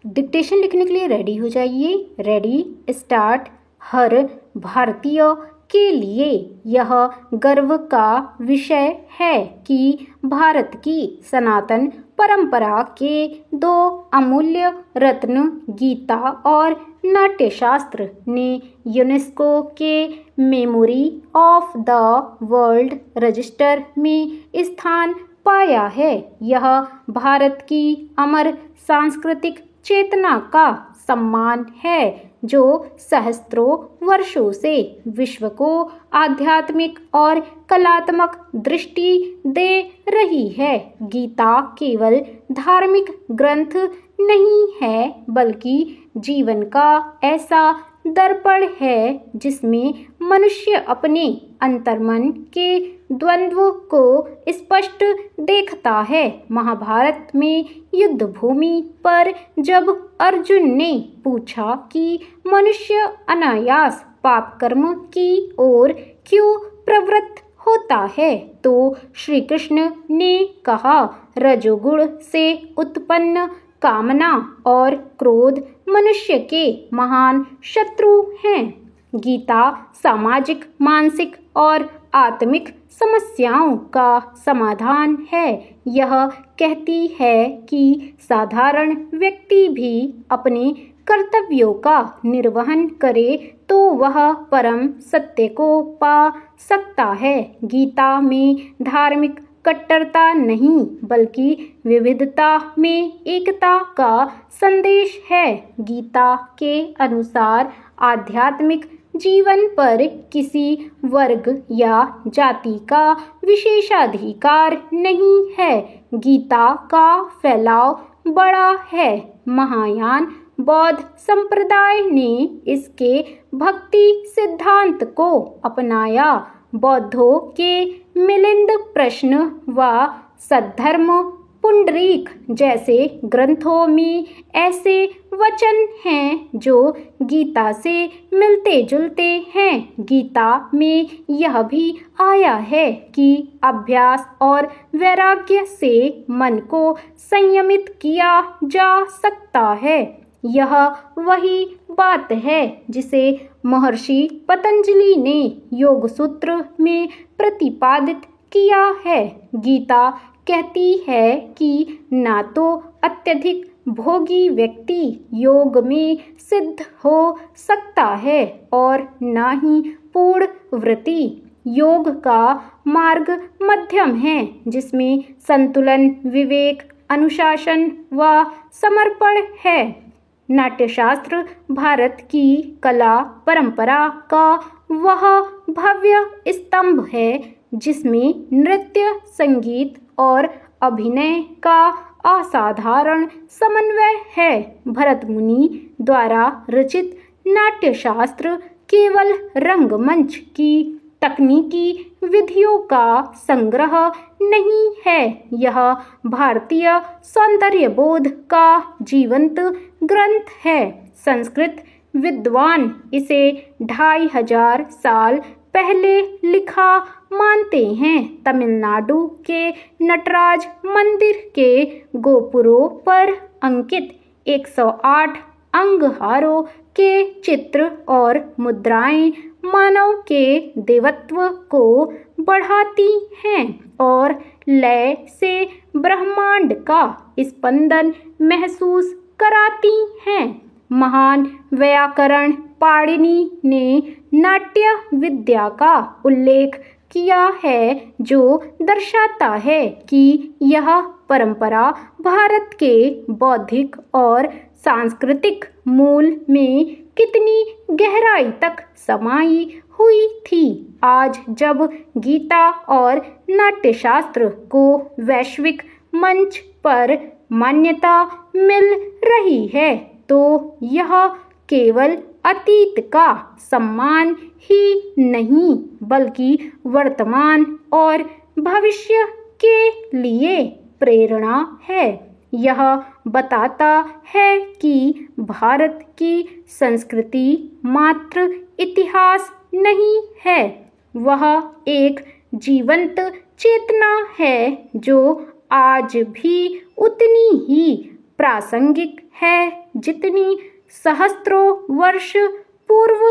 Dictation लिखने के लिए रेडी हो जाइए। Ready, start. हर भारतीय के लिए यह गर्व का विषय है कि भारत की सनातन परंपरा के दो अमूल्य रत्न गीता और नाट्यशास्त्र ने यूनेस्को के memory of the world register में स्थान पाया है। यह भारत की अमर सांस्कृतिक चेतना का सम्मान है जो सहस्त्रों वर्षों से विश्व को आध्यात्मिक और कलात्मक दृष्टि दे रही है। गीता केवल धार्मिक ग्रंथ नहीं है बल्कि जीवन का ऐसा दर्पण है जिसमें मनुष्य अपने अंतर्मन के द्वंद्व को स्पष्ट देखता है। महाभारत में युद्ध भूमि पर जब अर्जुन ने पूछा कि मनुष्य अनायास पाप कर्म की ओर क्यों प्रवृत्त होता है तो श्री कृष्ण ने कहा, रजोगुण से उत्पन्न कामना और क्रोध मनुष्य के महान शत्रु हैं। गीता सामाजिक, मानसिक और आत्मिक समस्याओं का समाधान है। यह कहती है कि साधारण व्यक्ति भी अपने कर्तव्यों का निर्वहन करे तो वह परम सत्य को पा सकता है। गीता में धार्मिक कट्टरता नहीं बल्कि विविधता में एकता का संदेश है। गीता के अनुसार आध्यात्मिक जीवन पर किसी वर्ग या जाति का विशेषाधिकार नहीं है। गीता का फैलाव बड़ा है। महायान बौद्ध संप्रदाय ने इसके भक्ति सिद्धांत को अपनाया। बौद्धों के मिलिंद प्रश्न व सद्धर्म पुंडरीक जैसे ग्रंथों में ऐसे वचन हैं जो गीता से मिलते जुलते हैं। गीता में यह भी आया है कि अभ्यास और वैराग्य से मन को संयमित किया जा सकता है। यह वही बात है जिसे महर्षि पतंजलि ने योग सूत्र में प्रतिपादित किया है। गीता कहती है कि ना तो अत्यधिक भोगी व्यक्ति योग में सिद्ध हो सकता है और ना ही पूर्ण व्रती। योग का मार्ग मध्यम है जिसमें संतुलन, विवेक, अनुशासन व समर्पण है। नाट्यशास्त्र भारत की कला परंपरा का वह भव्य स्तंभ है जिसमें नृत्य, संगीत और अभिनय का असाधारण समन्वय है। भरत मुनि द्वारा रचित नाट्यशास्त्र केवल रंगमंच की तकनीकी विधियों का संग्रह नहीं है, यह भारतीय सौंदर्यबोध का जीवंत ग्रंथ है। संस्कृत विद्वान इसे 2500 साल पहले लिखा मानते हैं। तमिलनाडु के नटराज मंदिर के गोपुरों पर अंकित 108 अंगहारों के चित्र और मुद्राएं मानव के देवत्व को बढ़ाती हैं और लय से ब्रह्मांड का स्पंदन महसूस कराती हैं। महान व्याकरण पाणिनि ने नाट्य विद्या का उल्लेख किया है जो दर्शाता है कि यह परंपरा भारत के बौद्धिक और सांस्कृतिक मूल में कितनी गहराई तक समाई हुई थी। आज जब गीता और नाट्यशास्त्र को वैश्विक मंच पर मान्यता मिल रही है तो यह केवल अतीत का सम्मान ही नहीं बल्कि वर्तमान और भविष्य के लिए प्रेरणा है। यह बताता है कि भारत की संस्कृति मात्र इतिहास नहीं है, वह एक जीवंत चेतना है जो आज भी उतनी ही प्रासंगिक है जितनी सहस्त्रों वर्ष पूर्व